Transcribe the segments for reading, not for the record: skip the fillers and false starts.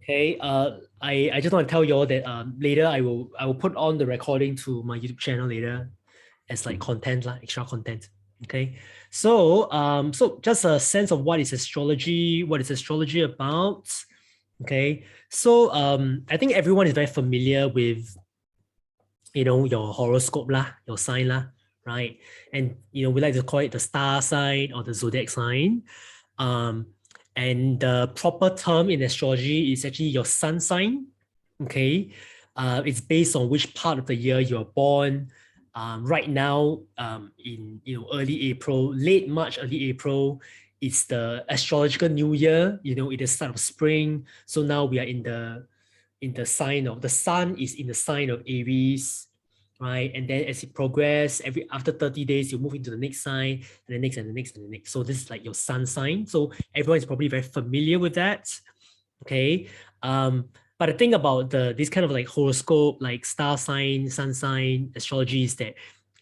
Okay. I just want to tell you all that later I will put on the recording to my YouTube channel later as like content extra content. Okay. So just a sense of what is astrology about. Okay. So I think everyone is very familiar with your horoscope your sign right? And we like to call it the star sign or the zodiac sign. And the proper term in astrology is actually your sun sign. Okay. It's based on which part of the year you're born. Right now, in early April, late March, early April, it's the astrological new year. It is start of spring. So now we are in the sign of the sun is in the sign of Aries, right? And then as it progresses, after 30 days, you move into the next sign, and the next, and the next, and the next. So this is like your sun sign. So everyone is probably very familiar with that. Okay. But the thing about this kind of like horoscope, like star sign, sun sign, astrology is that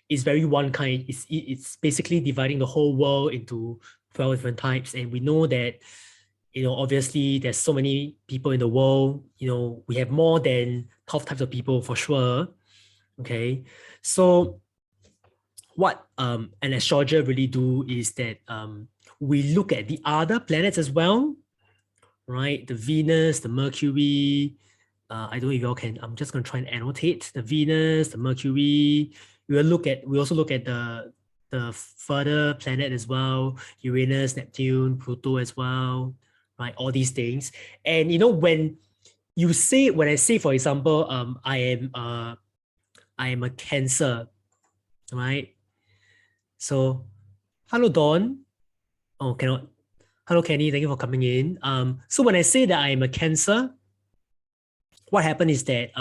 it's very one kind. It's basically dividing the whole world into 12 different types. And we know that obviously there's so many people in the world, we have more than 12 types of people for sure. Okay. So what an astrologer really do is that we look at the other planets as well, right? The Venus, the Mercury. I don't know if y'all can, I'm just going to try and annotate the Venus, the Mercury. We also look at the further planet as well, Uranus, Neptune, Pluto as well, right? All these things. And when I say, for example, I am a Cancer, right? So, hello Dawn. Oh, cannot. Hello Kenny, thank you for coming in. So when I say that I am a Cancer, what happened is that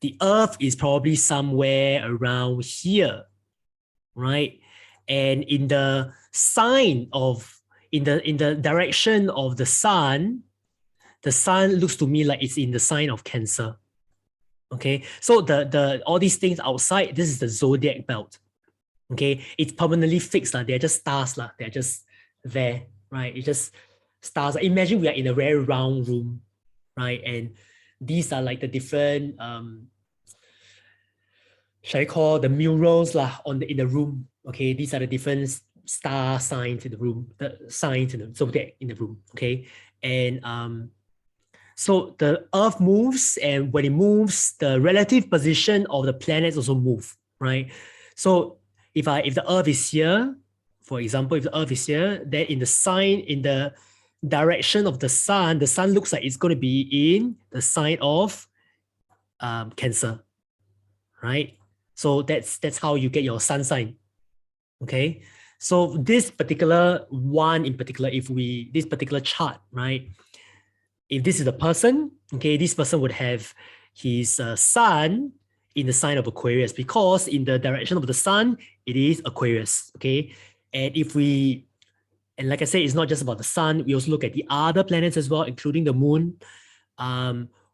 the Earth is probably somewhere around here, right? And in the direction of the sun looks to me like it's in the sign of Cancer. Okay, so the all these things outside, this is the Zodiac Belt. Okay, it's permanently fixed. They're just stars. They're just there, right? It's just stars. Imagine we are in a very round room, right? And these are like the different shall I call the murals in the room. Okay, these are the different star signs in the room, the signs in the zodiac in the room. Okay, and so the Earth moves, and when it moves, the relative position of the planets also move, right? So if the Earth is here, for example, if the Earth is here, then in the direction of the sun looks like it's going to be in the sign of Cancer, right? So that's how you get your sun sign. Okay. So this particular chart, right? If this is a person, okay, this person would have his sun in the sign of Aquarius, because in the direction of the sun, it is Aquarius, okay? And like I said, it's not just about the sun, we also look at the other planets as well, including the moon.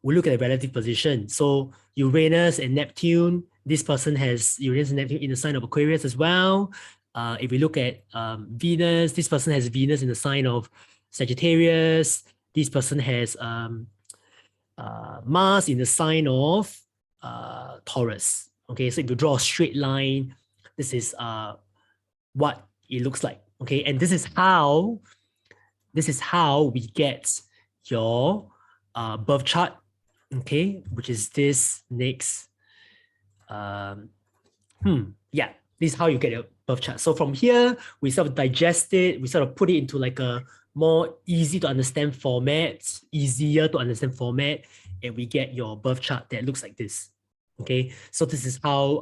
We look at the relative position. So Uranus and Neptune, this person has Uranus and Neptune in the sign of Aquarius as well. If we look at Venus, this person has Venus in the sign of Sagittarius. This person has Mars in the sign of Taurus. Okay, so if you draw a straight line, this is what it looks like. Okay, and this is how we get your birth chart. Okay, which is this next. Yeah, this is how you get your birth chart. So from here, we sort of digest it. We sort of put it into like a more easier to understand format, and we get your birth chart that looks like this. Okay, so this is how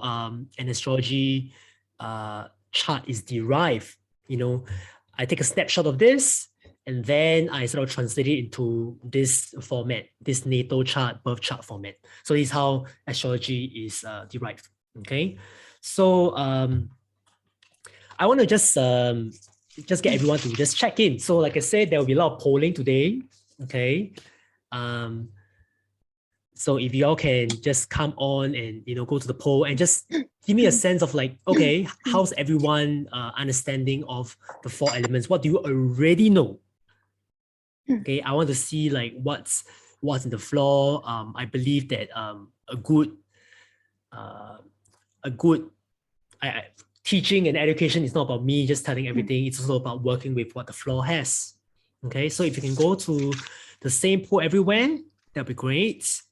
an astrology chart is derived. I take a snapshot of this, and then I sort of translate it into this format, this natal chart, birth chart format. So this is how astrology is derived. Okay, so I want to just get everyone to just check in. So like I said, there will be a lot of polling today. Okay. So if y'all can just come on and go to the poll and just give me a sense of like, okay, how's everyone understanding of the 4 elements? What do you already know? Okay, I want to see like what's what's in the floor. I believe that a good uh, a good teaching and education is not about me just telling everything. It's also about working with what the floor has. Okay, so if you can go to the same pool everywhere, that'd be great.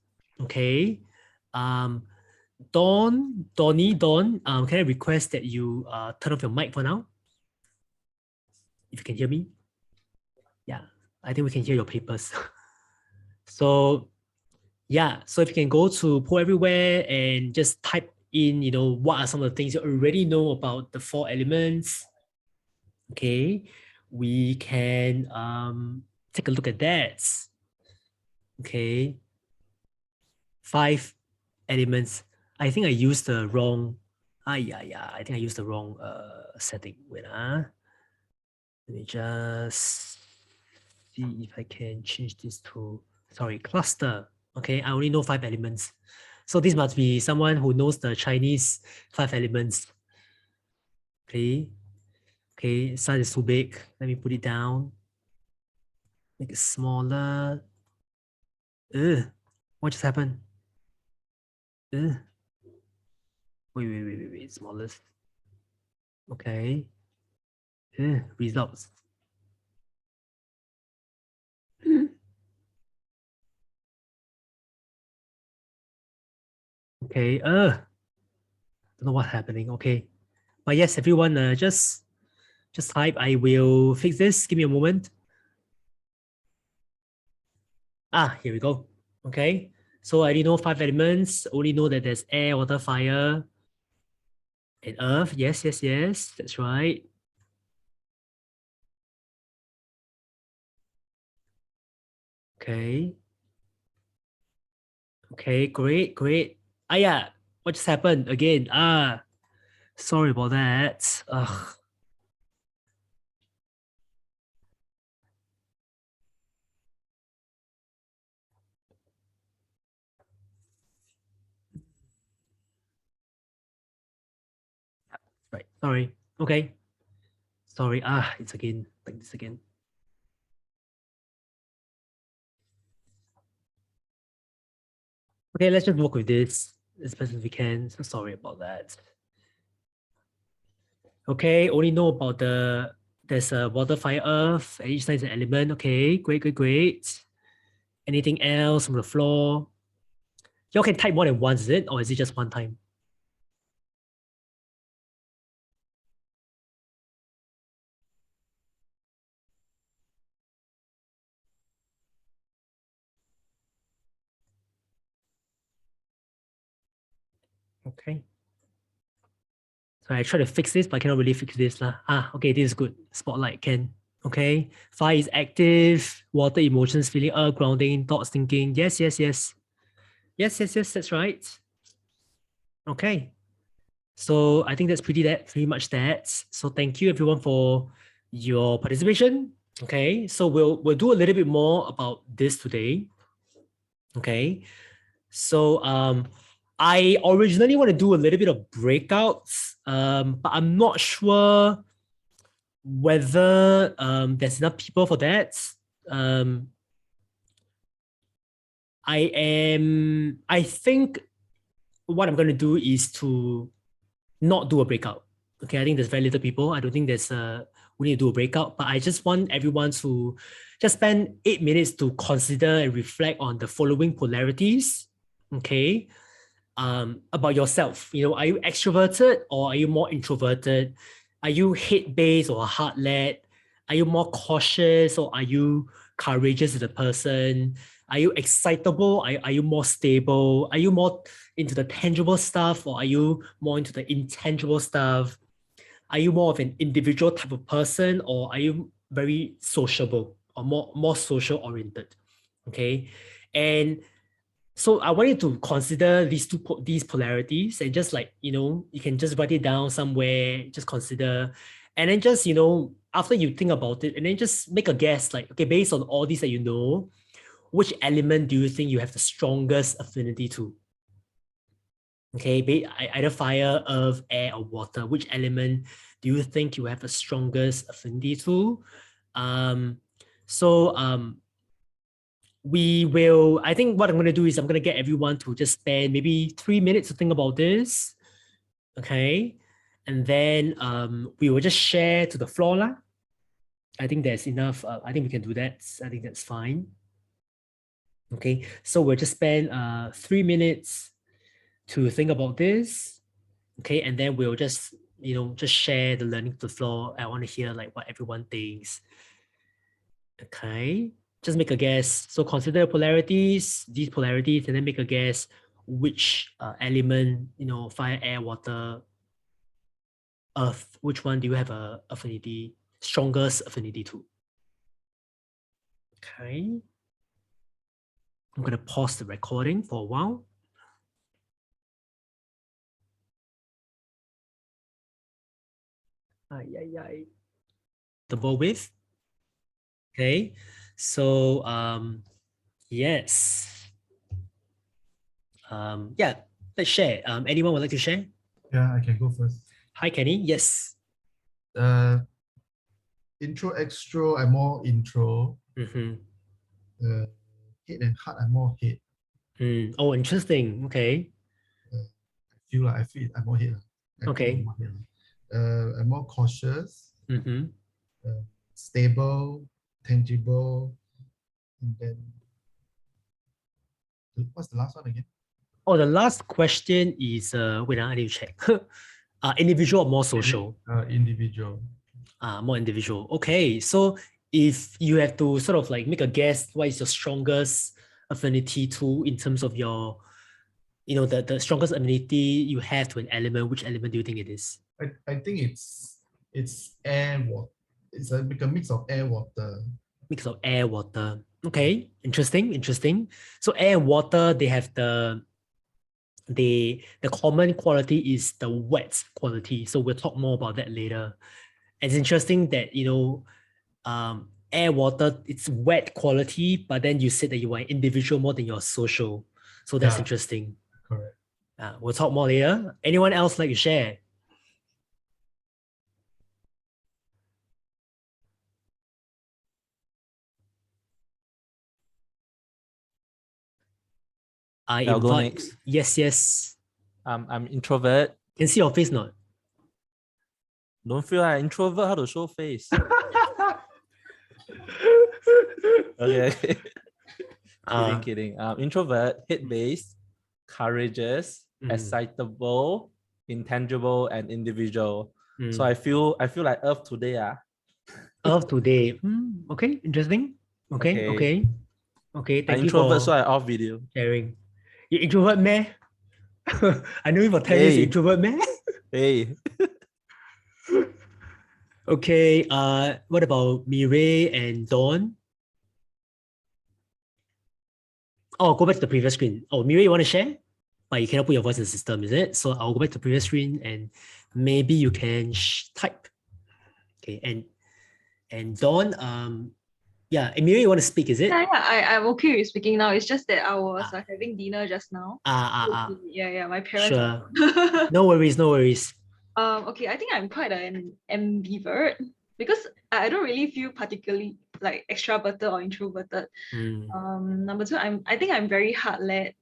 Okay. Dawn, can I request that you turn off your mic for now? If you can hear me. Yeah, I think we can hear your papers. So yeah, so if you can go to Poll Everywhere and just type in, what are some of the things you already know about the four elements. Okay, we can take a look at that. Okay, 5 elements. I think I used the wrong. Yeah. I think I used the wrong setting. Wait, let me just see if I can change this to, sorry, cluster. Okay, I only know 5 elements. So this must be someone who knows the Chinese 5 elements. Okay, size is too big. Let me put it down. Make it smaller. Ugh, what just happened? Ugh. Wait, smallest. Okay. Results. Okay, don't know what's happening. Okay. But yes, everyone, just type. I will fix this. Give me a moment. Here we go. Okay. So I already know 5 elements. Only know that there's air, water, fire, and earth. Yes. That's right. Okay. Okay, great. Yeah. What just happened again? Sorry about that. Ugh. Right. Sorry. Okay. Sorry. It's again like this again. Okay, let's just work with this as best as we can. So sorry about that. Okay, only know about there's a water, fire, earth, and each side is an element. Okay, great. Anything else from the floor? Y'all can type more than once, is it? Or is it just one time? Okay. So I try to fix this, but I cannot really fix this. Okay, this is good. Spotlight can. Okay. Fire is active, water, emotions, feeling, earth, grounding, thoughts, thinking. Yes. Yes, that's right. Okay. So I think that's pretty much that. So thank you everyone for your participation. Okay. So we'll do a little bit more about this today. Okay. So I originally want to do a little bit of breakouts, but I'm not sure whether there's enough people for that. Um, I think what I'm going to do is to not do a breakout. Okay, I think there's very little people. I don't think we need to do a breakout, but I just want everyone to just spend 8 minutes to consider and reflect on the following polarities. Okay. About yourself. Are you extroverted or are you more introverted? Are you head-based or heart-led? Are you more cautious or are you courageous as a person? Are you excitable? Are you more stable? Are you more into the tangible stuff or are you more into the intangible stuff? Are you more of an individual type of person or are you very sociable or more social oriented? Okay. And so I want you to consider these polarities and just you can just write it down somewhere, just consider, and then just after you think about it, and then just make a guess. Like, okay, based on all these that you know, which element do you think you have the strongest affinity to? Okay, either fire, earth, air, or water. Which element do you think you have the strongest affinity to? Um, so I think what I'm going to do is I'm going to get everyone to just spend maybe 3 minutes to think about this. Okay. And then we will just share to the floor lah. I think there's enough. I think we can do that. I think that's fine. Okay. So we'll just spend 3 minutes to think about this. Okay. And then we'll just, just share the learning to the floor. I want to hear like what everyone thinks. Okay. Just make a guess. So consider polarities, these polarities, and then make a guess which element, fire, air, water, earth, which one do you have a affinity, strongest affinity to? Okay. I'm going to pause the recording for a while. The ball with. Okay. So, yes. Yeah, let's share. Anyone would like to share? Yeah, I can go first. Hi, Kenny. Yes. Intro, extro, I'm more intro. Head and heart, I'm more head. Oh, interesting. Okay. I feel I'm more head. Okay. I'm more cautious. Stable, tangible, and then what's the last one again? Oh, the last question is wait, I need to check. Individual or more social? Individual. More individual. Okay, so if you have to sort of like make a guess, what is your strongest affinity to in terms of your, the strongest affinity you have to an element, which element do you think it is? I think it's air, water. It's like a mix of air, water. Mix of air, water. Okay, interesting. So air and water, they have the common quality is the wet quality. So we'll talk more about that later. It's interesting that, air, water, it's wet quality, but then you said that you are individual more than you're social. So that's interesting. Correct. We'll talk more later. Anyone else like to share? I'll go next. Yes. I'm introvert. Can see your face not? Don't feel like introvert, how to show face. Okay. Kidding. Introvert, head-based, courageous, excitable, intangible, and individual. So I feel like Earth today. Earth today. Okay, interesting. Okay. Thank you introvert, for so I off video. sharing. You introvert meh? I know you for 10 years, you introvert meh? Hey. Okay, what about Mireille and Dawn? Oh, go back to the previous screen. Oh, Mireille, you want to share? But you cannot put your voice in the system, is it? So I'll go back to the previous screen and maybe you can type. Okay, and Dawn, Mireille, you want to speak, is it? Yeah, I'm okay with speaking now. It's just that I was having dinner just now. Yeah, my parents. Sure. No worries. Okay, I think I'm quite an ambivert because I don't really feel particularly like extroverted or introverted. Number two, I think I'm very heart-led,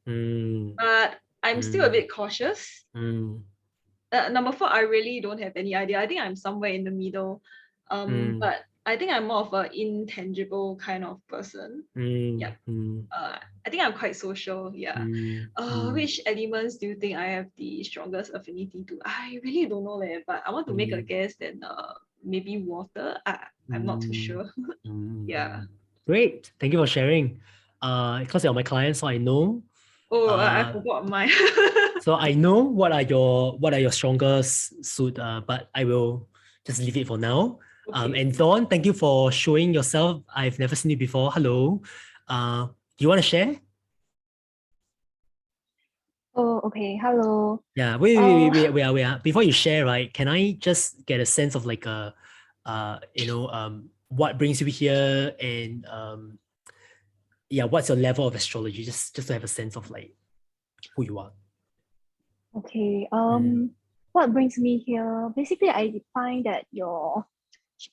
but I'm still a bit cautious. Number four, I really don't have any idea. I think I'm somewhere in the middle. But I think I'm more of an intangible kind of person. Yeah. I think I'm quite social. Yeah. Which elements do you think I have the strongest affinity to? I really don't know, but I want to make a guess that maybe water. I'm not too sure. Yeah. Great. Thank you for sharing. Because you're my client, so I know. I forgot mine. So I know what are your strongest suit, but I will just leave it for now. Okay. And Dawn, thank you for showing yourself. I've never seen you before. Hello. Do you want to share? Oh, okay. Hello. Yeah. Wait. Before you share, right? Can I just get a sense of like what brings you here and what's your level of astrology? Just to have a sense of like who you are. Okay. What brings me here? Basically, I find that your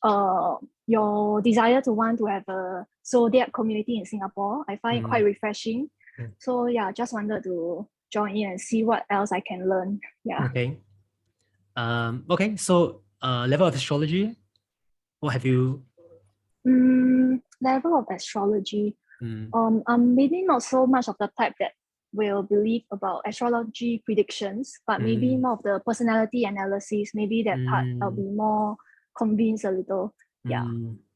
your desire to want to have a Zodiac community in Singapore. I find it quite refreshing. So yeah, just wanted to join in and see what else I can learn. Yeah. Okay. Okay, so level of astrology, what have you? Level of astrology. Mm, I'm maybe not so much of the type that will believe about astrology predictions, but maybe more of the personality analysis. Maybe that part I'll be more convinced a little. Yeah.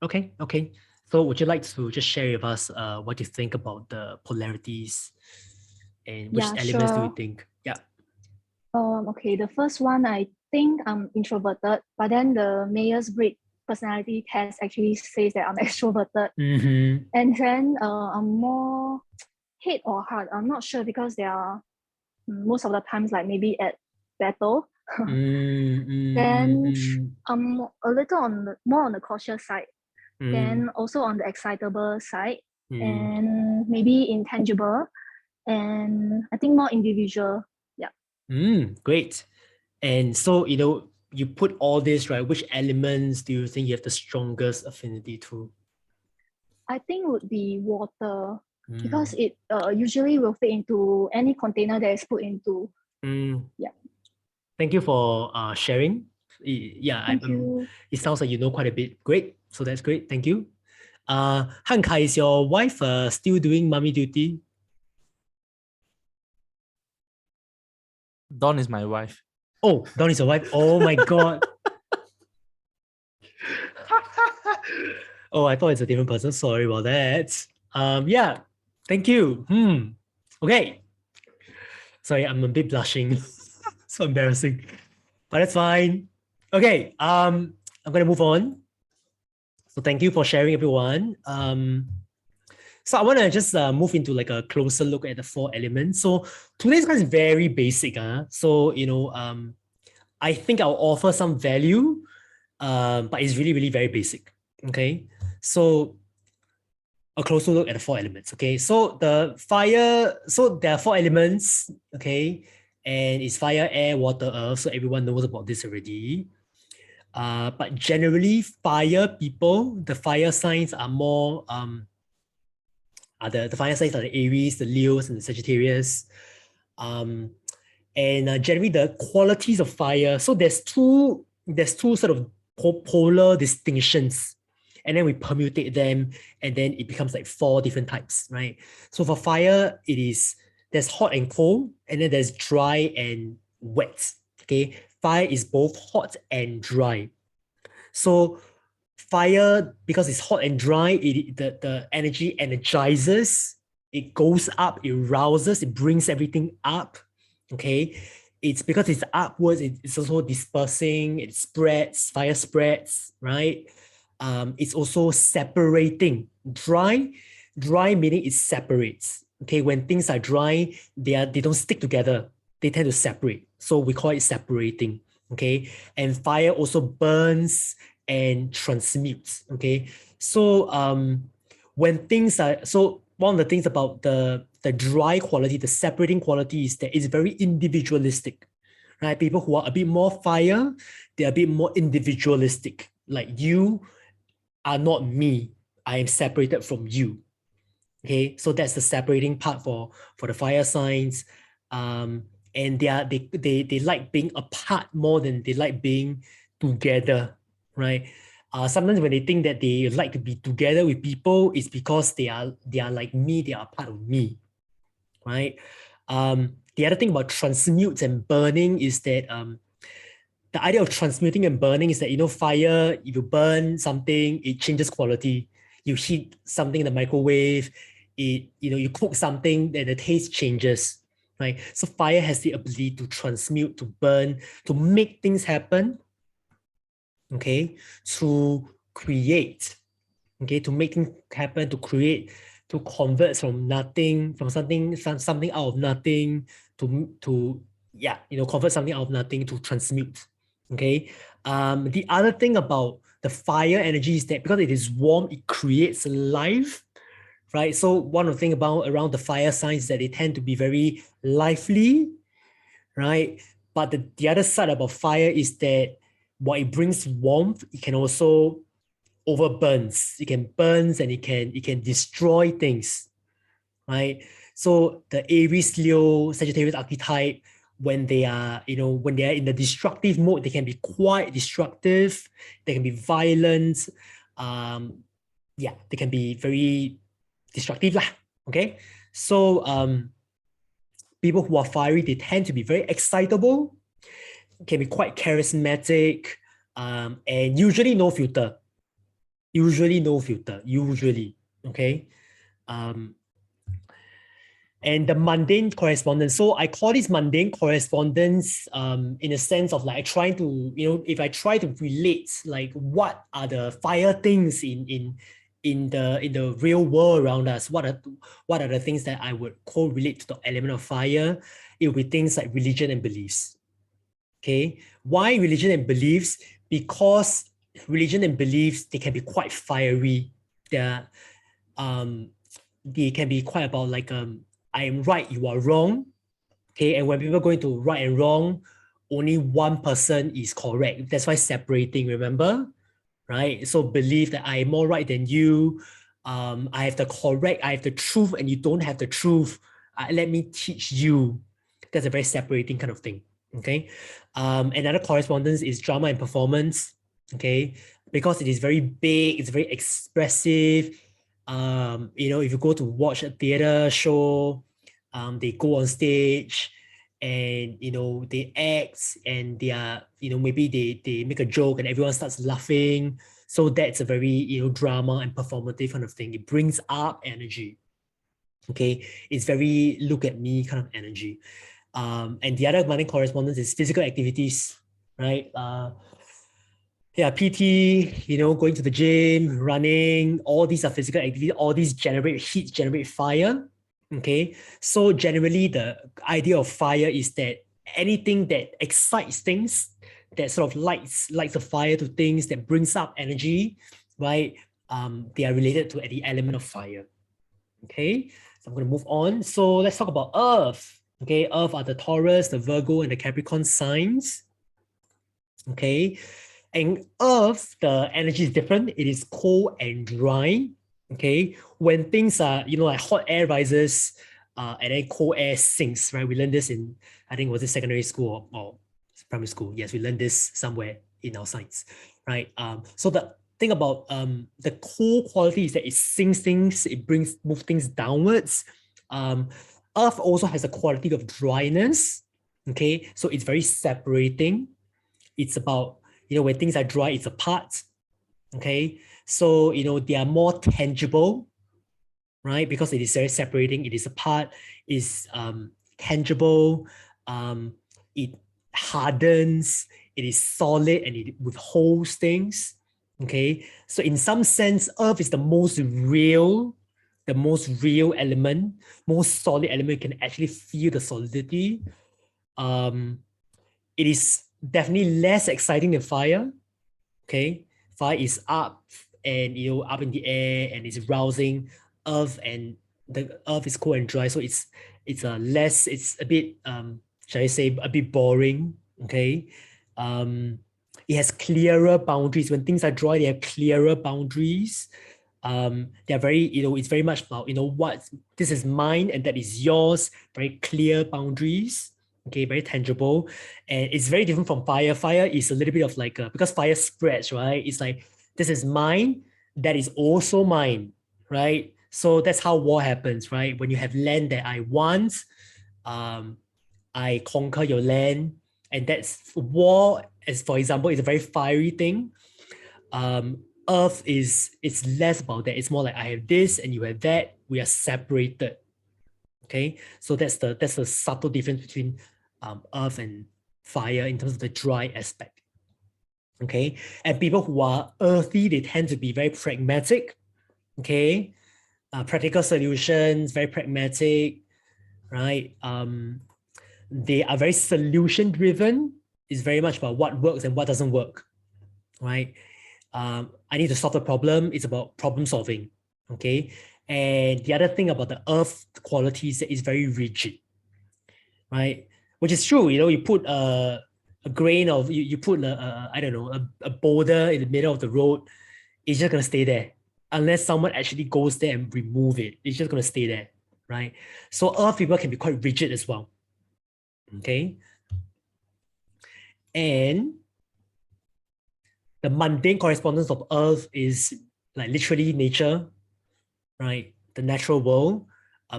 Okay, okay. So would you like to just share with us what you think about the polarities and which Yeah, elements do you sure. think? Yeah. Okay, the first one, I think I'm introverted, but then the Myers-Briggs personality test actually says that I'm extroverted. Mm-hmm. And then I'm more head or heart. I'm not sure because there are most of the times like maybe at battle. Then I'm a little more on the cautious side. Then also on the excitable side, and maybe intangible, and I think more individual. Yeah. Great. And so, you put all this, right? Which elements do you think you have the strongest affinity to? I think would be water because it usually will fit into any container that is put into. Yeah. Thank you for sharing. Yeah, Thank you. it sounds like you know quite a bit. Great. So that's great. Thank you. Hankai, is your wife still doing mommy duty? Dawn is my wife. Oh, Dawn is your wife. Oh my God. Oh, I thought it's a different person. Sorry about that. Yeah, thank you. Okay. Sorry, I'm a bit blushing. So embarrassing. But that's fine. Okay, I'm gonna move on. So thank you for sharing, everyone. So I want to just move into like a closer look at the 4 elements. So today's class is very basic. So, I think I'll offer some value, but it's really, really very basic. Okay. So a closer look at the 4 elements. Okay. So there are 4 elements. Okay. And it's fire, air, water, earth. So everyone knows about this already. But generally, the fire signs are more, the fire signs are the Aries, the Leos, and the Sagittarius. And generally the qualities of fire. So there's two sort of polar distinctions, and then we permutate them, and then it becomes like 4 different types, right? So for fire, there's hot and cold, and then there's dry and wet. Okay, fire is both hot and dry. So fire, because it's hot and dry, the energy energizes, it goes up, it rouses, it brings everything up. Okay, it's because it's upwards, it's also dispersing, it spreads, fire spreads, right? It's also separating. Dry meaning it separates. Okay, when things are dry, they don't stick together, they tend to separate. So we call it separating. Okay, and fire also burns and transmutes. Okay, so when things are, so one of the things about the dry quality, the separating quality, is that it's very individualistic, right? People who are a bit more fire, they're a bit more individualistic. Like, you are not me, I am separated from you. Okay, so that's the separating part for the fire signs. And they like being apart more than they like being together, right? Sometimes when they think that they like to be together with people, it's because they are like me, they are part of me, right? The other thing about transmutes and burning is that the idea of transmuting and burning is that, fire, if you burn something, it changes quality. You heat something in the microwave, you cook something, then the taste changes, right? So fire has the ability to transmute, to burn, to make things happen, okay, to create, okay, to make things happen, to create, to convert from nothing, from something out of nothing, to convert something out of nothing, to transmute. Okay. The other thing about the fire energy is that because it is warm, it creates life, right? So one of the things around the fire signs is that they tend to be very lively, right? But the other side about fire is that while it brings warmth, it can also overburns. It can burns and it can destroy things, right? So the Aries, Leo, Sagittarius archetype, when they are, when they are in the destructive mode, they can be quite destructive. They can be violent. They can be very destructive lah. Okay, so people who are fiery, they tend to be very excitable, can be quite charismatic, and usually no filter. Usually, okay. And the mundane correspondence. So I call this mundane correspondence in a sense of like trying to, if I try to relate like what are the fire things in the real world around us, what are the things that I would correlate to the element of fire? It will be things like religion and beliefs. Okay, why religion and beliefs? Because religion and beliefs, they can be quite fiery. They can be quite about like I am right, you are wrong. Okay, and when people go into right and wrong, only one person is correct. That's why separating, remember? Right? So believe that I am more right than you. I have the truth, and you don't have the truth. Let me teach you. That's a very separating kind of thing. Okay. Another correspondence is drama and performance. Okay, because it is very big, it's very expressive. If you go to watch a theater show, they go on stage and they act and they are maybe they make a joke and everyone starts laughing. So that's a very drama and performative kind of thing. It brings up energy. Okay, it's very look at me kind of energy. And the other mundane correspondence is physical activities, right? PT, going to the gym, running, all these are physical activities. All these generate heat, generate fire. Okay, so generally the idea of fire is that anything that excites things, that sort of lights a fire to things, that brings up energy, right? They are related to the element of fire. Okay, so I'm going to move on. So let's talk about Earth. Okay, Earth are the Taurus, the Virgo, and the Capricorn signs. Okay, and Earth, the energy is different. It is cold and dry. Okay, when things are, like hot air rises, and then cold air sinks, right? We learned this in, I think, was it secondary school or primary school? Yes, we learned this somewhere in our science, right? So the thing about the cold quality is that it sinks things, it moves things downwards. Earth also has a quality of dryness. Okay, so it's very separating. It's about, when things are dry, it's apart. Okay, so they are more tangible, right? Because it is very separating, it is apart, it's tangible, it hardens, it is solid, and it withholds things. Okay, so in some sense, Earth is the most real element, most solid element. You can actually feel the solidity. It is definitely less exciting than fire. Okay, fire is up and up in the air and it's rousing. Earth, and the Earth is cold and dry, so it's a bit shall I say a bit boring. Okay, it has clearer boundaries. When things are dry, they have clearer boundaries. They're very, it's very much about, what this is mine and that is yours. Very clear boundaries. Okay, very tangible. And it's very different from fire. Fire is a little bit of like, because fire spreads, right? It's like, this is mine, that is also mine, right? So that's how war happens, right? When you have land that I want, I conquer your land. And that's war, as for example, is a very fiery thing. Earth it's less about that. It's more like I have this and you have that. We are separated. Okay, so that's the subtle difference between Earth and fire in terms of the dry aspect. Okay, and people who are earthy, they tend to be very pragmatic. Okay, practical solutions, very pragmatic, right? They are very solution driven. It's very much about what works and what doesn't work, right? I need to solve the problem. It's about problem solving. Okay, and the other thing about the Earth quality is that it's very rigid, right? Which is true. You put a grain of, you put I don't know, a boulder in the middle of the road, it's just gonna stay there. Unless someone actually goes there and remove it, it's just gonna stay there, right? So earth people can be quite rigid as well. Okay. And the mundane correspondence of earth is like literally nature, right? The natural world.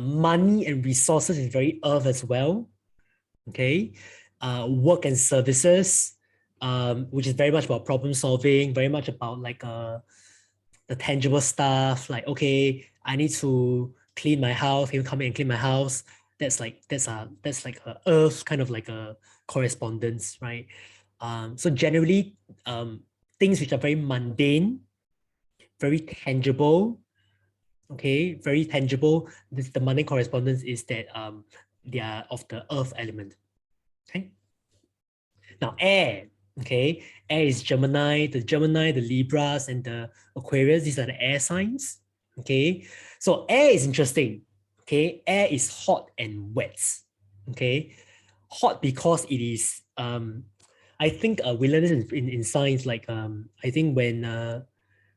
Money and resources is very earth as well. Okay. Work and services, which is very much about problem solving, very much about like the tangible stuff, like, okay, I need to clean my house, can you come in and clean my house? That's like a earth kind of like a correspondence, right? So generally, things which are very mundane, very tangible, okay, very tangible. The mundane correspondence is that they are of the earth element. Okay. Now air, okay, air is Gemini, the Libras, and the Aquarius. These are the air signs. Okay, so air is interesting. Okay, air is hot and wet. Okay, hot because it is I think we learned this in science, like I think when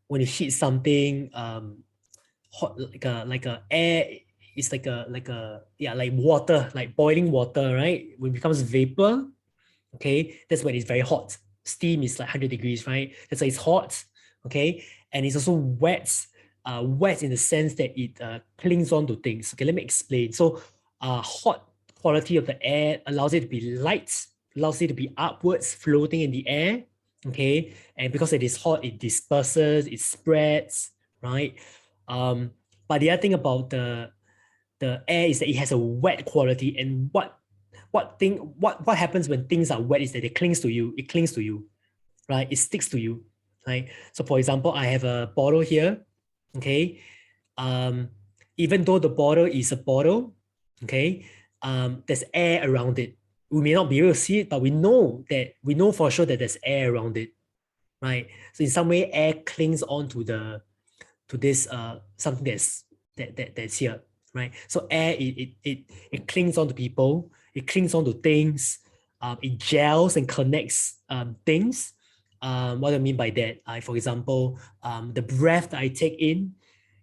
you heat something hot, like a air is like water, like boiling water, right? When it becomes vapor, okay, that's when it's very hot. Steam is like 100 degrees, right? That's why it's hot, okay? And it's also wet, wet in the sense that it clings on to things. Okay, let me explain. So hot quality of the air allows it to be light, allows it to be upwards, floating in the air, okay? And because it is hot, it disperses, it spreads, right? But the other thing about the air is that it has a wet quality, and what happens when things are wet is that it clings to you, right? It sticks to you, right? So for example, I have a bottle here, okay? Even though the bottle is a bottle, okay, there's air around it. We may not be able to see it, but we know for sure that there's air around it, right? So in some way, air clings on to this something that's here, right? So air it clings on to people, it clings on to things, it gels and connects things. What do I mean by that? For example, the breath that I take in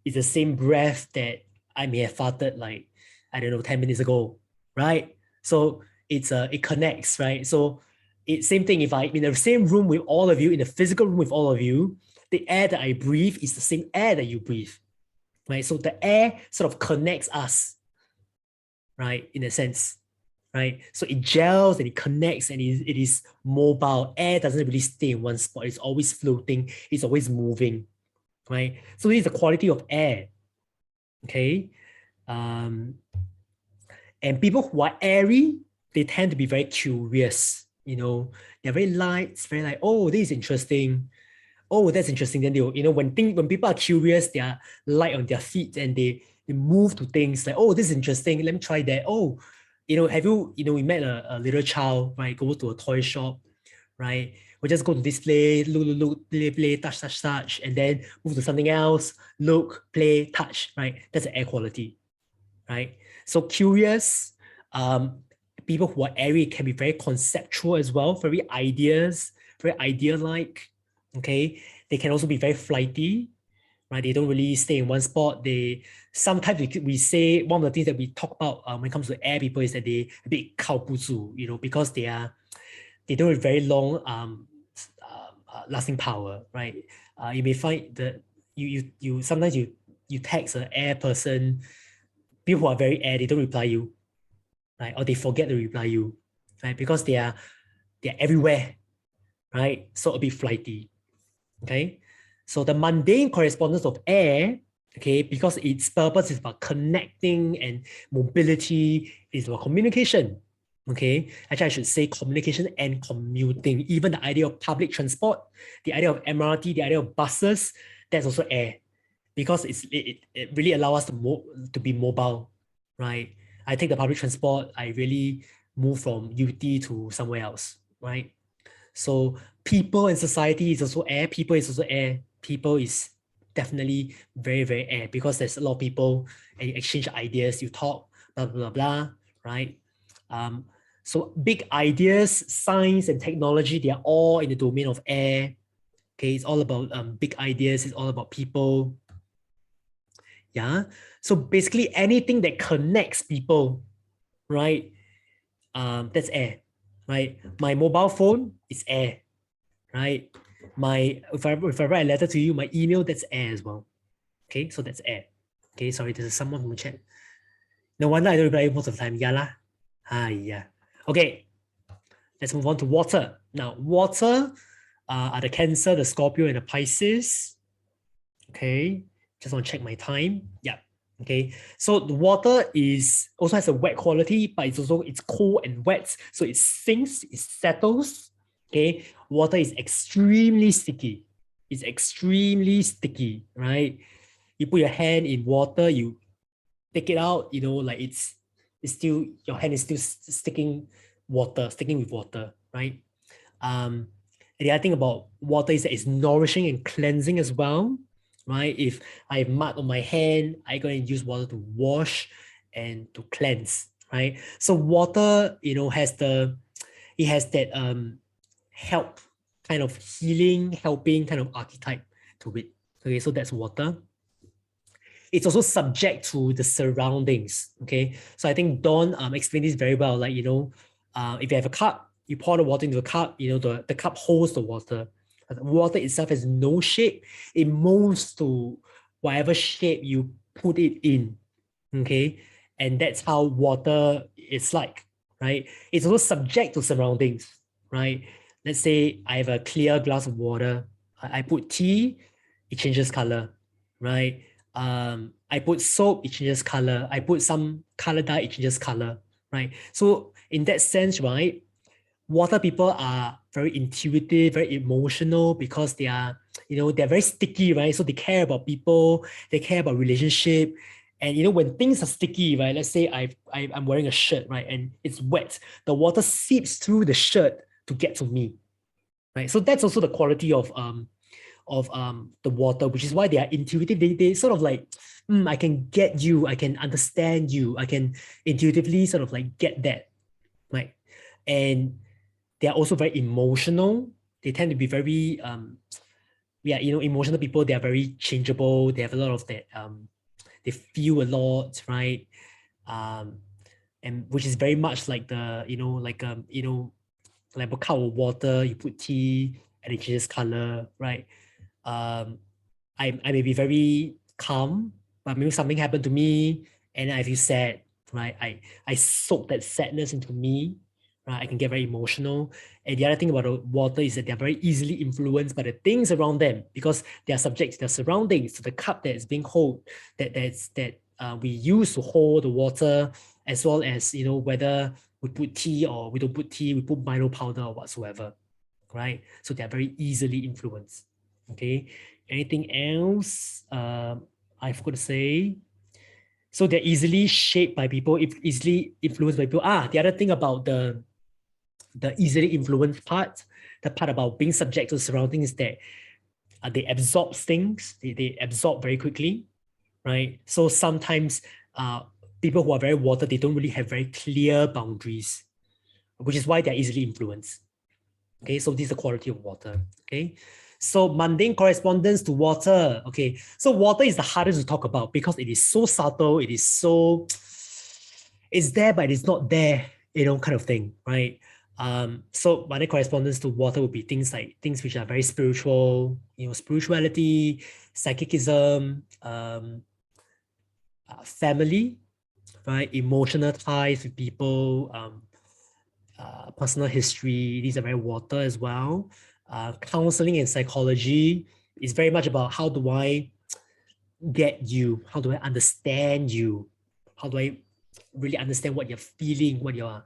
is the same breath that I may have farted like, I don't know, 10 minutes ago, right? So it connects, right? So it's same thing. If I'm in the same room with all of you, in the physical room with all of you, the air that I breathe is the same air that you breathe, right? So the air sort of connects us, right? In a sense, right? So it gels and it connects and it is mobile. Air doesn't really stay in one spot. It's always floating. It's always moving, right? So this is the quality of air, okay? And people who are airy, they tend to be very curious, you know? They're very light, very like, oh, this is interesting. Oh, that's interesting. Then they'll, when people are curious, they are light on their feet and they move to things like, oh, this is interesting. Let me try that. Oh, have you, we met a little child, right? Go to a toy shop, right? We just go to this place, look, play, touch, and then move to something else, look, play, touch, right? That's the air quality, right? So curious, people who are airy can be very conceptual as well, very idea-like, okay? They can also be very flighty, right? They don't really stay in one spot. Sometimes we say one of the things that we talk about when it comes to air people is that they a bit 靠不住, because they don't have very long lasting power, right? You may find that you sometimes you text an air person, people who are very air, they don't reply you, right? Or they forget to reply you, right? Because they're everywhere, right? So a bit flighty, okay? So the mundane correspondence of air, okay, because its purpose is about connecting and mobility, is about communication, okay? Actually, I should say communication and commuting. Even the idea of public transport, the idea of MRT, the idea of buses, that's also air, because it really allows us to be mobile, right? I take the public transport, I really move from UT to somewhere else, right? So people and society is also air. People is also air. People is definitely very, very air, because there's a lot of people and you exchange ideas, you talk, blah, blah, blah, blah, right? So big ideas, science and technology, they are all in the domain of air. Okay, it's all about big ideas, it's all about people. Yeah. So basically anything that connects people, right? That's air, right? My mobile phone is air, right? If I write a letter to you, my email, that's air as well. Okay, so that's air. Okay, sorry, there's someone from the chat. No wonder I don't reply most of the time. Yeah lah. Yeah. Okay, let's move on to water. Now, water are the Cancer, the Scorpio, and the Pisces. Okay, just want to check my time. Yeah. Okay, so the water is also has a wet quality, but it's cold and wet, so it sinks, it settles. Okay, water is extremely sticky. It's extremely sticky, right? You put your hand in water, you take it out, you know, like it's still, your hand is still sticking with water, right? And the other thing about water is that it's nourishing and cleansing as well, right? If I have mud on my hand, I'm going to use water to wash and to cleanse, right? So water, you know, it has that help, kind of healing, helping kind of archetype to it. Okay, so that's water. It's also subject to the surroundings. Okay, so I think Dawn explained this very well. Like, you know, if you have a cup, you pour the water into a cup, you know, the cup holds the water. The water itself has no shape. It moves to whatever shape you put it in. Okay, and that's how water is like, right? It's also subject to surroundings, right? Let's say I have a clear glass of water. I put tea, it changes color, right? I put soap, it changes color. I put some color dye, it changes color, right? So in that sense, right, water people are very intuitive, very emotional because they are, you know, they're very sticky, right? So they care about people, they care about relationship. And, you know, when things are sticky, right, let's say I'm wearing a shirt, right, and it's wet, the water seeps through the shirt to get to me, right? So that's also the quality of the water, which is why they are intuitive. They sort of like, I can get you, I can understand you, I can intuitively sort of like get that, right? And they are also very emotional. They tend to be very, you know, emotional people. They are very changeable. They have a lot of that, they feel a lot, right? And which is very much like the, you know, like, you know, like a cup of water, you put tea and it changes color, right? I may be very calm, but maybe something happened to me and I feel sad, right? I soak that sadness into me, right? I can get very emotional. And the other thing about the water is that they're very easily influenced by the things around them because they are subject to their surroundings, to the cup that is being held, that we use to hold the water, as well as, you know, whether we put tea or we don't put tea, we put Milo powder or whatsoever, right? So they're very easily influenced. Okay, anything else I forgot to say? So they're easily shaped by people, easily influenced by people. The other thing about the easily influenced part, the part about being subject to surroundings is that they absorb things, they absorb very quickly, right? So sometimes people who are very water, they don't really have very clear boundaries, which is why they're easily influenced. Okay, so this is the quality of water. Okay, so mundane correspondence to water. Okay, so water is the hardest to talk about because it is so subtle, it is so, it's there but it's not there, you know, kind of thing, right? So mundane correspondence to water would be things like things which are very spiritual, you know, spirituality, psychicism, family, right? Emotional ties with people, personal history. These are very water as well. Counseling and psychology is very much about how do I get you? How do I understand you? How do I really understand what you're feeling, what you're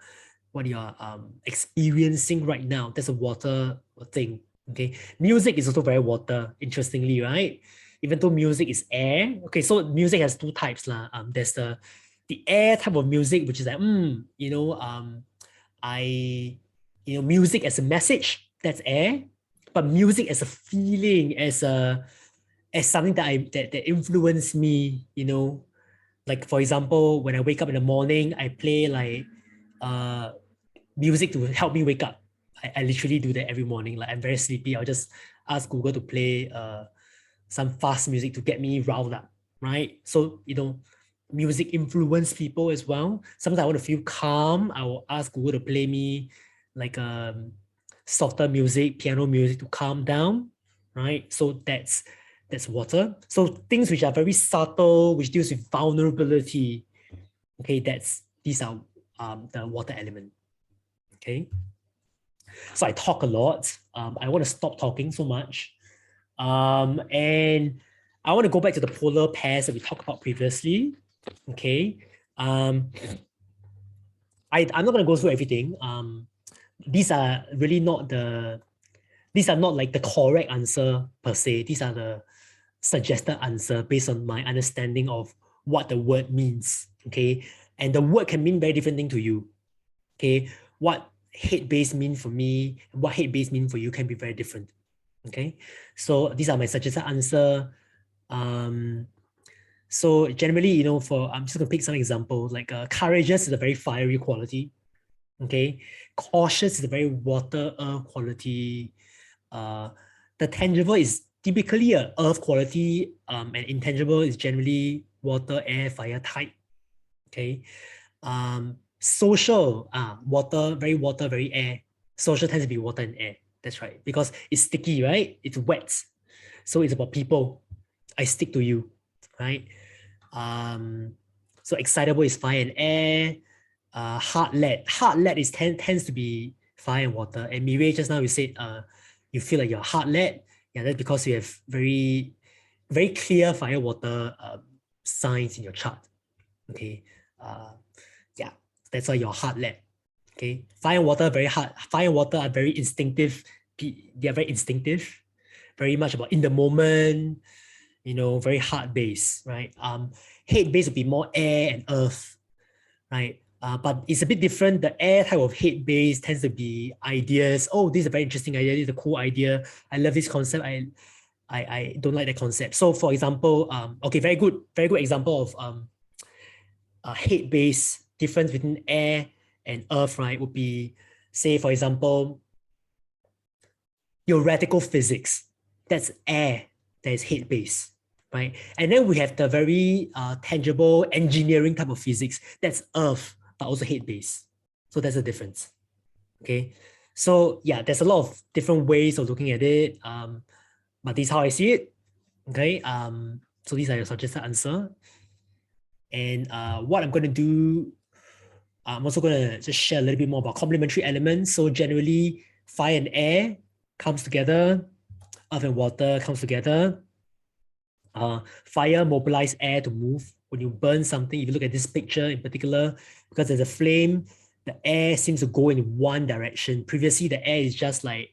experiencing right now? That's a water thing. Okay, music is also very water, interestingly, right? Even though music is air. Okay, so music has two types lah. There's the air type of music, which is like you know, music as a message, that's air. But music as a feeling, as something that influenced me, you know, like for example, when I wake up in the morning, I play like music to help me wake up. I literally do that every morning. Like I'm very sleepy, I'll just ask Google to play some fast music to get me riled up, right? So, music influence people as well. Sometimes I want to feel calm, I will ask Google to play me like softer music, piano music to calm down, right? So that's water. So things which are very subtle, which deals with vulnerability, okay, these are the water element, okay? So I talk a lot. I want to stop talking so much. And I want to go back to the polar pairs that we talked about previously. Okay. I'm not going to go through everything. These are really these are not like the correct answer per se. These are the suggested answer based on my understanding of what the word means. Okay. And the word can mean very different thing to you. Okay. What hate-based mean for me, what hate-based mean for you can be very different. Okay. So these are my suggested answer. So generally, I'm just gonna pick some example, like courageous is a very fiery quality. Okay. Cautious is a very water earth quality. The tangible is typically a earth quality, and intangible is generally water, air, fire type. Okay. Social, water, very air. Social tends to be water and air. That's right. Because it's sticky, right? It's wet. So it's about people. I stick to you, right? So excitable is fire and air. Heart-led tends to be fire and water. And Mireille, just now you said you feel like you're heart-led. Yeah, that's because you have very, very clear fire water signs in your chart. Okay. Yeah, that's why you're heart-led. Okay. Fire and water very hard. Fire and water are very instinctive. They are very instinctive, very much about in the moment, very heart-based, right? Hate-based would be more air and earth, right? But it's a bit different. The air type of hate-based tends to be ideas. Oh, this is a very interesting idea. This is a cool idea. I love this concept. I don't like that concept. So for example, okay, very good example of hate-based difference between air and earth, right, would be, say, for example, theoretical physics. That's air, that is hate-based, right? And then we have the very tangible engineering type of physics. That's earth, but also hate-based. So that's the difference, okay? So yeah, there's a lot of different ways of looking at it, but this is how I see it, okay? So these are your suggested answer. And what I'm going to do, I'm also going to just share a little bit more about complementary elements. So generally, fire and air comes together, earth and water comes together. Fire mobilize air to move. When you burn something, if you look at this picture in particular, because there's a flame, the air seems to go in one direction. Previously, the air is just like,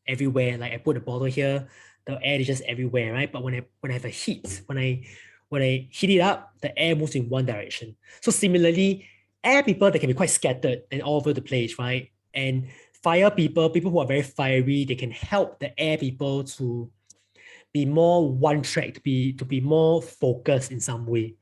everywhere. Like I put a bottle here, the air is just everywhere, right? But when I have a heat, when I heat it up, the air moves in one direction. So similarly, air people, they can be quite scattered and all over the place, right? And fire people who are very fiery, they can help the air people to be more one track, to be more focused in some way,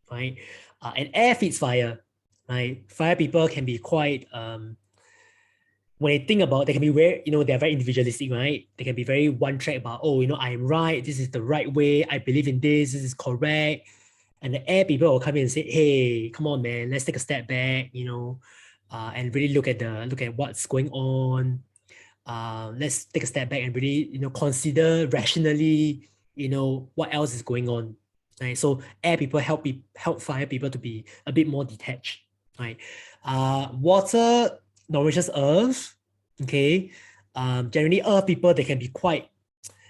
right? And air feeds fire, right? Fire people can be quite when they think about, they can be very, they're very individualistic, right? They can be very one track about, oh, I'm right, this is the right way, I believe in this is correct. And the air people will come in and say, hey, come on, man, let's take a step back, and really look at what's going on. Let's take a step back and really, consider rationally, what else is going on. Right. So air people help fire people to be a bit more detached. Right. Water nourishes earth. Okay. Generally, earth people, they can be quite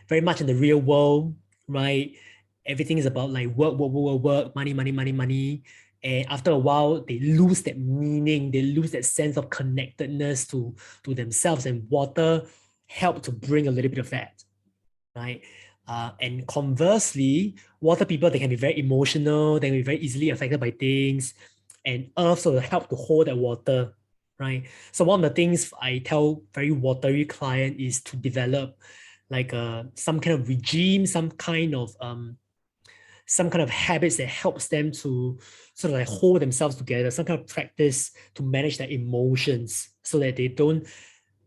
very much in the real world, right? Everything is about like work, money. And after a while, they lose that meaning, they lose that sense of connectedness to themselves. And water help to bring a little bit of that, right? And conversely, water people, they can be very emotional, they can be very easily affected by things. And earth sort of help to hold that water, right? So one of the things I tell very watery client is to develop like some kind of regime, some kind of some kind of habits that helps them to sort of like hold themselves together, some kind of practice to manage their emotions so that they don't,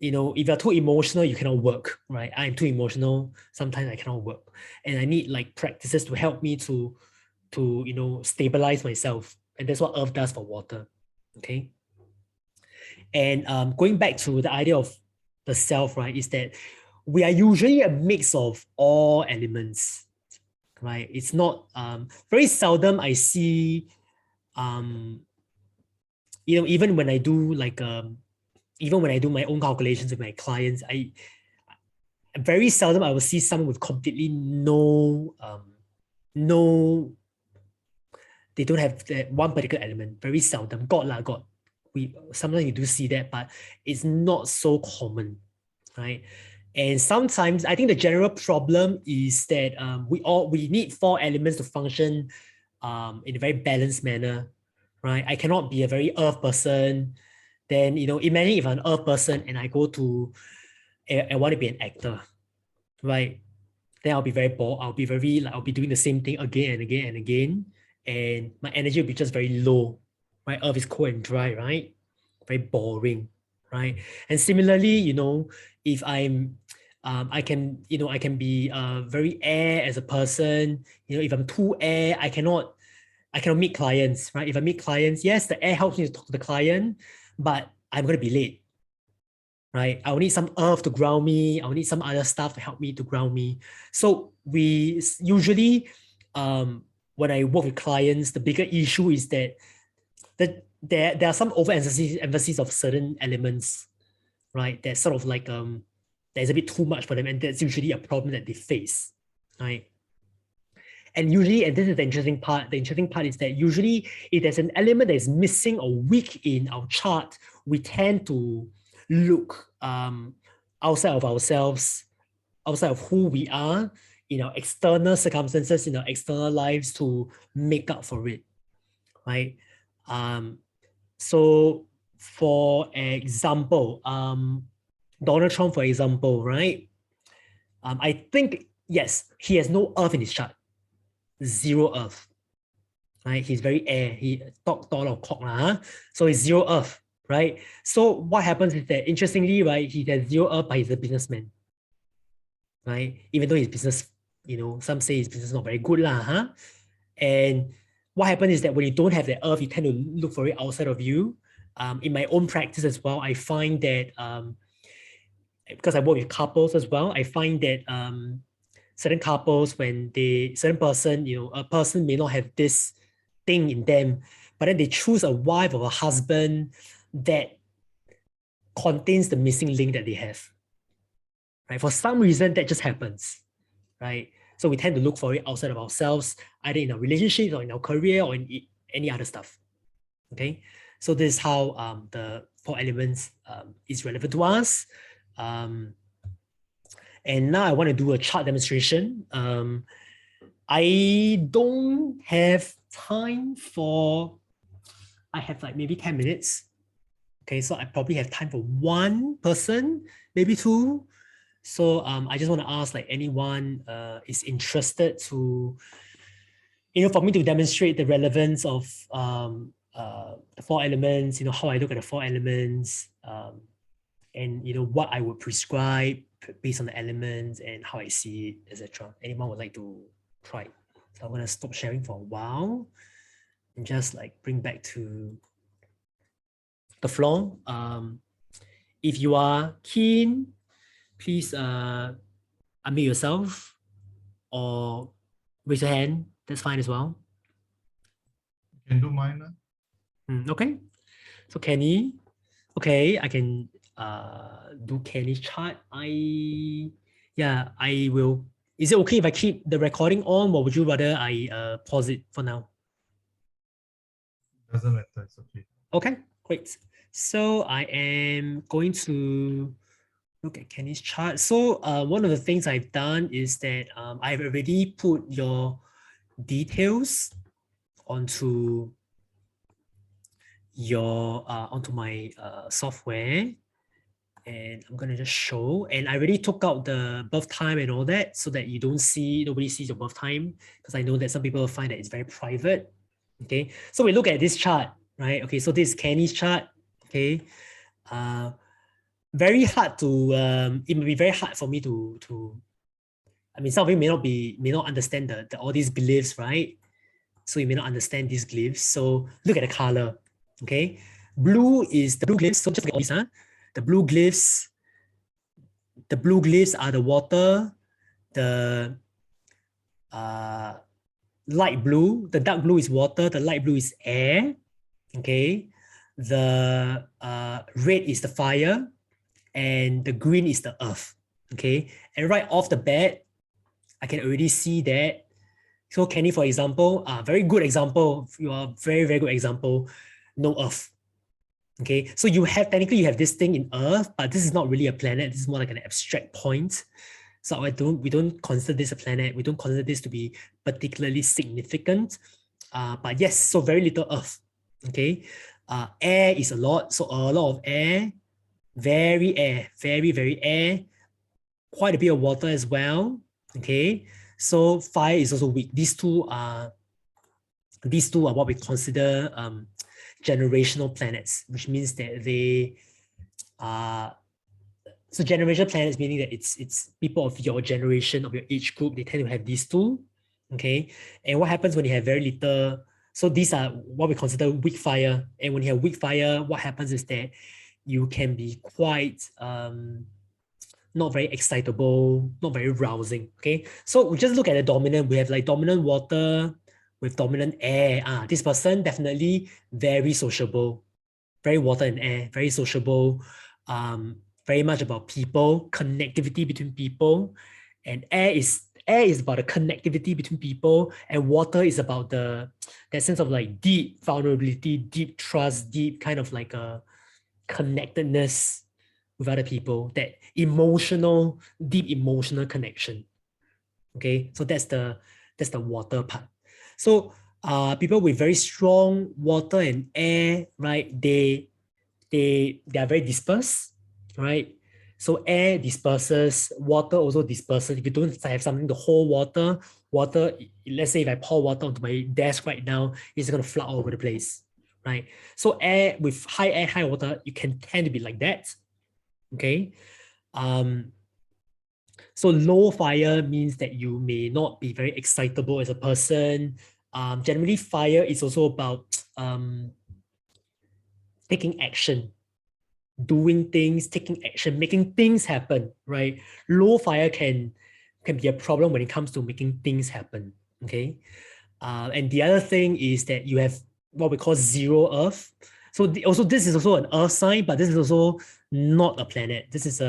if you're too emotional, you cannot work, right? I'm too emotional, sometimes I cannot work. And I need like practices to help me to stabilize myself. And that's what earth does for water, okay? And going back to the idea of the self, right, is that we are usually a mix of all elements, right? It's not, very seldom I see, even when I do like, even when I do my own calculations with my clients, very seldom I will see someone with completely no, they don't have that one particular element. Very seldom. God. Sometimes you do see that, but it's not so common, right? And sometimes I think the general problem is that we need 4 elements to function in a very balanced manner, right? I cannot be a very earth person. Then imagine if I'm an earth person and I go to I want to be an actor, right? Then I'll be very bored. I'll be doing the same thing again and again and again, and my energy will be just very low, right? Earth is cold and dry, right? Very boring, right? And similarly, if I'm I can be very air as a person. If I'm too air, I cannot meet clients, right? If I meet clients, yes, the air helps me to talk to the client, but I'm going to be late, right? I will need some earth to ground me. I will need some other stuff to help me to ground me. So we usually, when I work with clients, the bigger issue is that there are some overemphasis of certain elements, right? That's sort of like there's a bit too much for them, and that's usually a problem that they face, right? And usually, and this is the interesting part is that usually if there's an element that is missing or weak in our chart, we tend to look outside of ourselves, outside of who we are, in our external circumstances, in our external lives to make up for it, right? So for example, Donald Trump, for example, right? I think, yes, he has no earth in his chart. 0 earth, right? He's very air. He talk a lot of cock, huh? So he's 0 earth, right? So what happens is that, interestingly, right, he has 0 earth, but he's a businessman, right? Even though his business, some say his business is not very good, huh? And what happens is that when you don't have the earth, you tend to look for it outside of you. In my own practice as well, I find that because I work with couples as well, I find that certain couples, when certain person, a person may not have this thing in them, but then they choose a wife or a husband that contains the missing link that they have, right? For some reason, that just happens, right? So we tend to look for it outside of ourselves, either in our relationships or in our career or in any other stuff, okay? So this is how the 4 elements is relevant to us. And now I want to do a chart demonstration. I don't have time I have like maybe 10 minutes. Okay, so I probably have time for 1 person, maybe 2. So I just want to ask like anyone is interested to, for me to demonstrate the relevance of the 4 elements, how I look at the 4 elements, and what I would prescribe based on the elements and how I see it, etc. Anyone would like to try? So I'm gonna stop sharing for a while and just like bring back to the floor. If you are keen, please unmute yourself or raise your hand. That's fine as well. You can do mine. Okay. So Kenny, okay, I can do Kenny's chart. I will. Is it okay if I keep the recording on, or would you rather I pause it for now? Doesn't matter, it's okay. Okay, great. So I am going to look at Kenny's chart. So one of the things I've done is that I've already put your details onto your onto my software. And I'm gonna just show, and I already took out the birth time and all that so that nobody sees your birth time, because I know that some people find that it's very private. Okay, so we look at this chart, right? Okay, so this is Kenny's chart. Okay, very hard to it may be very hard for me to I mean, some of you may not understand the all these glyphs, right? So you may not understand these glyphs. So look at the color. Okay, blue is the blue glyphs. So just look at all these, huh? The blue glyphs are the water. The light blue, the dark blue is water. The light blue is air. Okay, the red is the fire, and the green is the earth. Okay, and right off the bat, I can already see that. So Kenny, for example, very good example. You are very, very good example. No earth. Okay, so technically you have this thing in earth, but this is not really a planet. This is more like an abstract point. So we don't consider this a planet. We don't consider this to be particularly significant. But yes, so very little earth. Okay, air is a lot. So a lot of air, very air, very, very air, quite a bit of water as well. Okay, so fire is also weak. These two are what we consider generational planets, which means that they are so generational planets, meaning that it's people of your generation, of your age group, they tend to have these two. Okay, and what happens when you have very little? So these are what we consider weak fire, and when you have weak fire, what happens is that you can be quite not very excitable, not very rousing. Okay, so we just look at the dominant. We have like dominant water with dominant air. This person definitely very sociable, very water and air, very sociable, very much about people, connectivity between people, and air is about the connectivity between people, and water is about that sense of like deep vulnerability, deep trust, deep kind of like a connectedness with other people, that deep emotional connection. Okay, so that's the water part. So people with very strong water and air, right? They are very dispersed, right? So air disperses, water also disperses. If you don't have something to hold water, let's say if I pour water onto my desk right now, it's going to flood all over the place, right? So air with high air, high water, you can tend to be like that. Okay. So low fire means that you may not be very excitable as a person. Generally, fire is also about taking action, doing things, taking action, making things happen, right? Low fire can be a problem when it comes to making things happen, okay? And the other thing is that you have what we call zero earth. So this is also an earth sign, but this is also not a planet. This is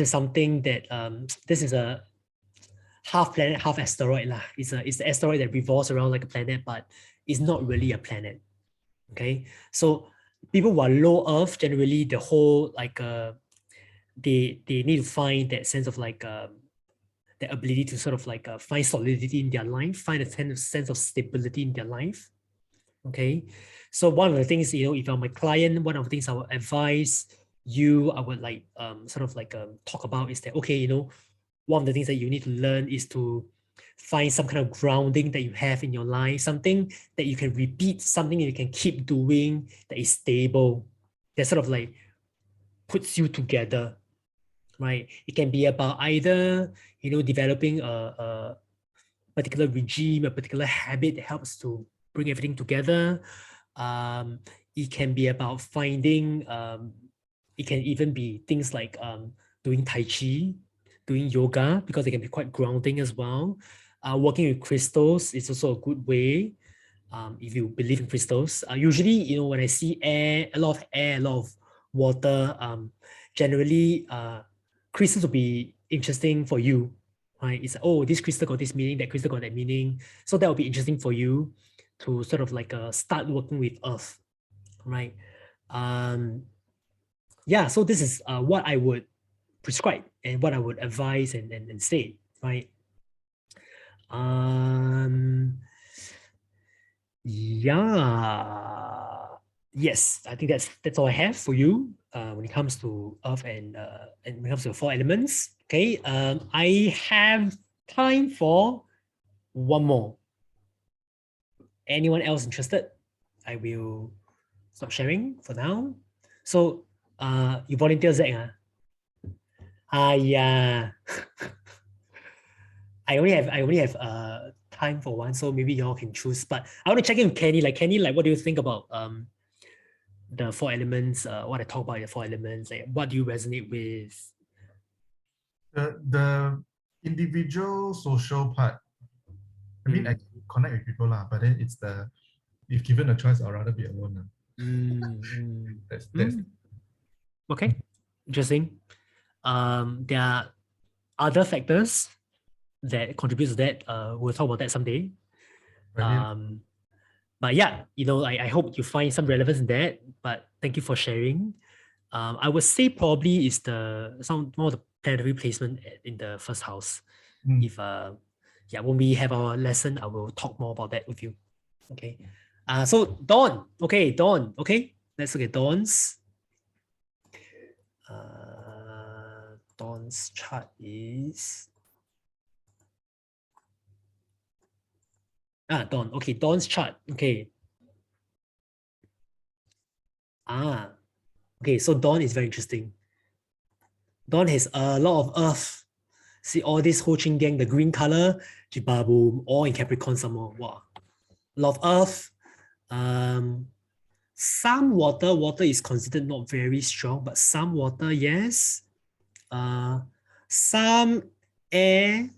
something that this is a half planet, half asteroid lah. It's the asteroid that revolves around like a planet, but it's not really a planet. Okay, so people who are low earth, generally the whole like they need to find that sense of like the ability to sort of like find solidity in their life, find a sense of stability in their life. Okay, so one of the things, if I'm my client, one of the things I would advise you, I would like sort of like talk about is that, okay, one of the things that you need to learn is to find some kind of grounding that you have in your life, something that you can repeat, something that you can keep doing, that is stable, that sort of like puts you together, right? It can be about either, developing a particular regime, a particular habit that helps to bring everything together. It can be about finding, it can even be things like doing Tai Chi, doing yoga, because they can be quite grounding as well. Working with crystals is also a good way. If you believe in crystals, usually, when I see air, a lot of water, generally, crystals will be interesting for you, right? It's, oh, this crystal got this meaning, that crystal got that meaning. So that will be interesting for you to sort of like start working with earth, right? Yeah, so this is what I would prescribe and what I would advise and say, right? Yeah. yes, I think that's all I have for you when it comes to Earth and when it comes to the 4 elements. Okay, I have time for one more. Anyone else interested? I will stop sharing for now. So, you volunteer, Zach? Yeah. I only have time for one, so maybe y'all can choose. But I want to check in with Kenny. Like Kenny, like what do you think about the 4 elements? What I talk about the 4 elements, like what do you resonate with? The individual social part. I mean, I can connect with people lah, but then it's if given a choice, I'd rather be alone. That's Okay, interesting. There are other factors that contribute to that. We'll talk about that someday. But yeah, I hope you find some relevance in that. But thank you for sharing. I would say probably is some more of the planetary placement in the first house. If when we have our lesson, I will talk more about that with you. Okay. So Dawn. Okay, Dawn. Okay, let's look at Dawn's. Dawn's chart is Dawn. Okay, Dawn's chart. Okay. Okay, so Dawn is very interesting. Dawn has a lot of Earth. See all this Ho Ching gang, the green color, Jibaboom, all in Capricorn some more. Wow. A lot of Earth. Some water. Water is considered not very strong, but some water, yes. Some air.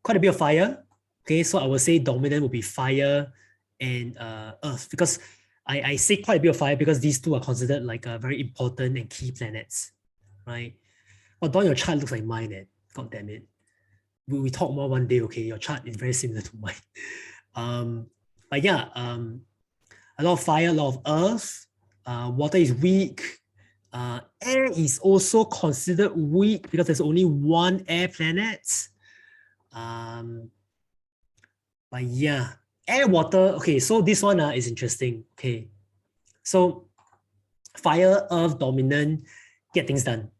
Quite a bit of fire. Okay, so I would say dominant will be fire and Earth, because I say quite a bit of fire because these two are considered like very important and key planets, right? Well, Dawn, your chart looks like mine, God damn it. We talk more one day, okay? Your chart is very similar to mine. But yeah, a lot of fire, a lot of Earth. Water is weak. Air is also considered weak because there's only one air planet. But yeah, air, water. Okay, so this one is interesting. Okay, so fire, Earth, dominant, get things done,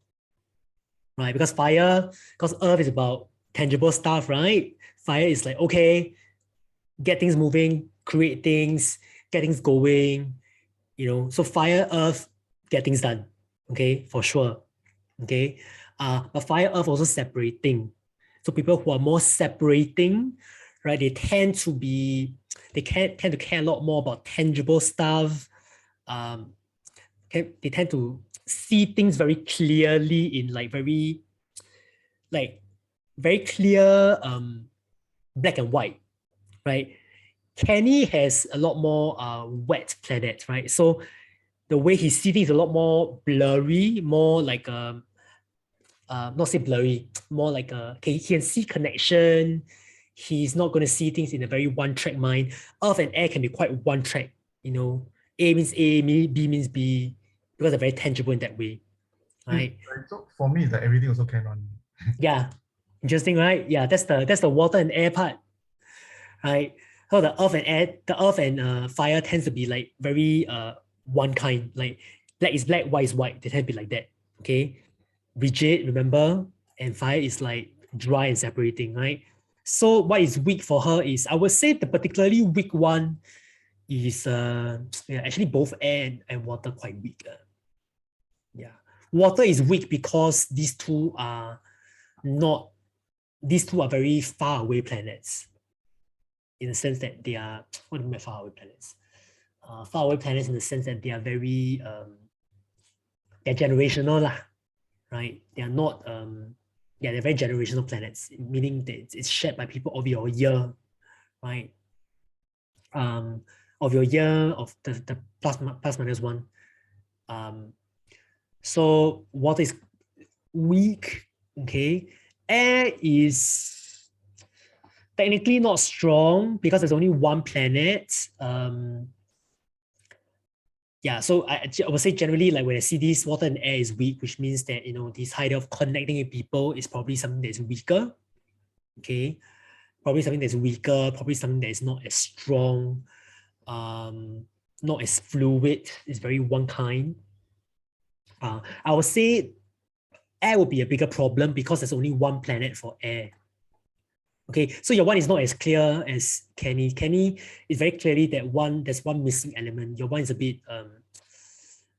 right? Because Earth is about tangible stuff, right? Fire is like, okay, get things moving, create things, get things going, so fire, Earth, get things done, okay, for sure, okay? But fire, Earth also separating. So people who are more separating, right, they tend to care a lot more about tangible stuff. They tend to see things very clearly in very clear black and white, right? Kenny has a lot more wet planets, right? So the way he sees things is a lot more blurry, more like not say blurry, more like he can see connection. He's not going to see things in a very one-track mind. Earth and air can be quite one-track, A means A, B means B, because they're very tangible in that way, right? So for me, it's like everything also can on. Yeah, interesting, right? Yeah, that's the water and air part, right? So the earth and fire tends to be like very one kind, like black is black, white is white. They tend to be like that, okay? Rigid, remember, and fire is like dry and separating, right? So what is weak for her is, I would say the particularly weak one is actually both air and water quite weak. Yeah, water is weak because these two are very far away planets, in the sense that they are, what do you mean by far away planets? Far away planets in the sense that they are very they're generational lah. Right? They are not, they're very generational planets, meaning that it's shared by people of your year, right? Of your year, of the plus minus one. So water is weak, okay? Air is technically not strong because there's only one planet. Yeah, so I would say generally, like when I see this, water and air is weak, which means that, this idea of connecting with people is probably something that's weaker, okay? Probably something that's weaker, probably something that is not as strong. not as fluid. It's very one kind. I would say air will be a bigger problem because there's only one planet for air. Okay, so your one is not as clear as Kenny. Kenny is very clearly that there's one missing element. Your one is a bit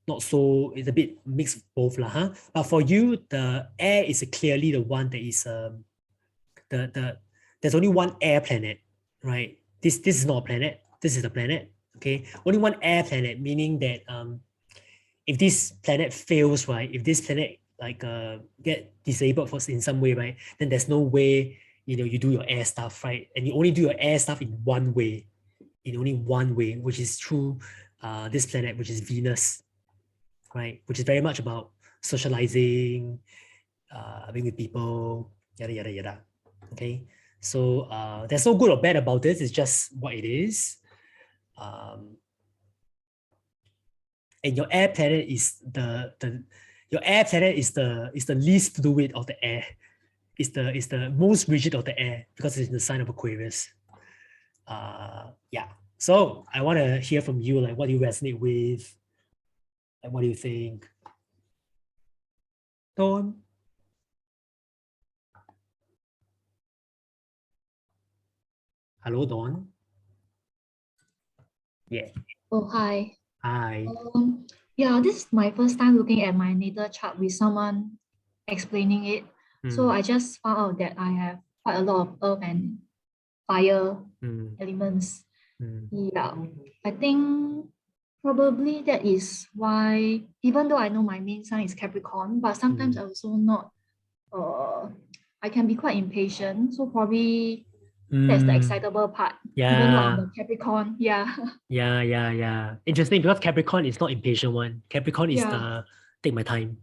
not so, it's a bit mixed with both lah, huh? But for you, the air is clearly the one that is there's only one air planet, right? This is not a planet. This is a planet. Okay, only one air planet, meaning that if this planet fails, right? If this planet like get disabled in some way, right? Then there's no way you do your air stuff, right? And you only do your air stuff in one way, in only one way, which is through this planet, which is Venus, right? Which is very much about socializing, being with people, yada yada yada. Okay, so there's no good or bad about this. It's just what it is. And your air planet is the least fluid of the air. It's the most rigid of the air because it's in the sign of Aquarius. Yeah. So I want to hear from you, like what do you resonate with? Like what do you think? Dawn? Hello, Dawn. Yeah. Oh, hi. Hi. Yeah, this is my first time looking at my natal chart with someone explaining it. So I just found out that I have quite a lot of earth and fire elements. Yeah, I think probably that is why, even though I know my main sign is Capricorn, but sometimes I also not, I can be quite impatient. So probably that's the excitable part. Yeah. Even though I'm a Capricorn. Yeah. Yeah. Interesting, because Capricorn is not impatient one. Capricorn is the take my time.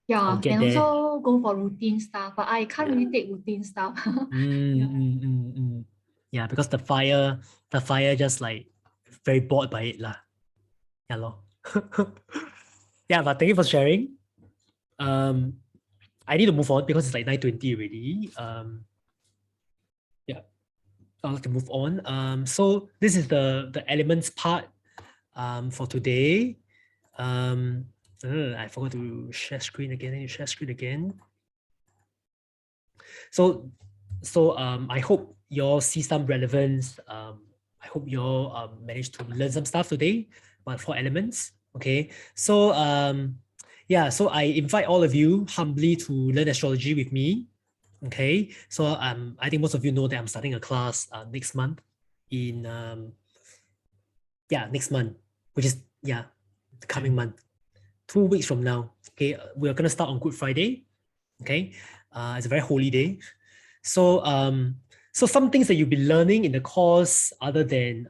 Yeah, and also go for routine stuff, but I can't really take routine stuff. Yeah, because the fire just like very bored by it lah. Yeah, lor. Yeah, but thank you for sharing. I need to move on because it's like 9:20 already. Yeah, I'll have to move on. So this is the elements part for today. I forgot to share screen again. I need to share screen again. So I hope you all see some relevance. I hope you all managed to learn some stuff today about 4 elements. Okay. So yeah, so I invite all of you humbly to learn astrology with me. Okay. So I think most of you know that I'm starting a class next month in next month, which is the coming month. 2 weeks from now. Okay, we're gonna start on Good Friday. Okay, it's a very holy day. So so some things that you'll be learning in the course, other than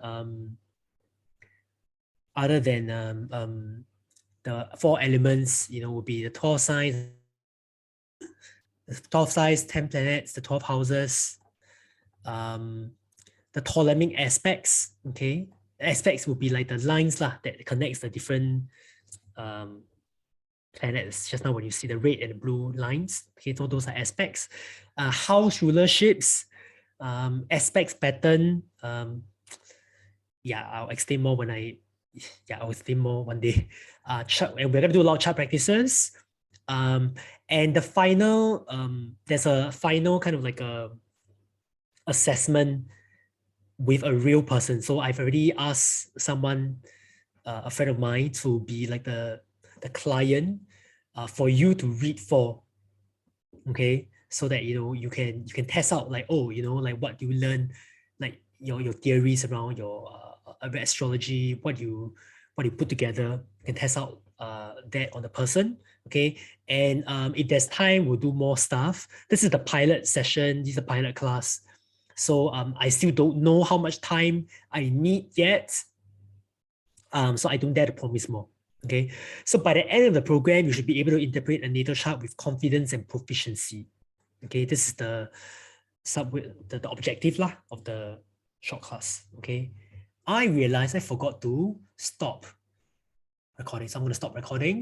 the 4 elements, will be the 12 signs, 10 planets, the 12 houses, the Ptolemaic aspects. Okay, aspects will be like the lines that connects the different planets. Just now when you see the red and the blue lines, okay, so those are aspects. House rulerships, aspects pattern. I'll explain more when I'll explain more one day. And we're gonna do a lot of chart practices. And the final, there's a final kind of like a assessment with a real person. So I've already asked someone, a friend of mine, to be like the client for you to read for, okay, so that you can test out like, like what you learn, like your theories around your astrology, what you put together. You can test out that on the person, okay. And if there's time, we'll do more stuff. This is the pilot session. This is the pilot class. So I still don't know how much time I need yet. So I don't dare to promise more. Okay. So by the end of the program, you should be able to interpret a natal chart with confidence and proficiency. Okay. This is the objective of the short class. Okay. I realized I forgot to stop recording. So I'm going to stop recording.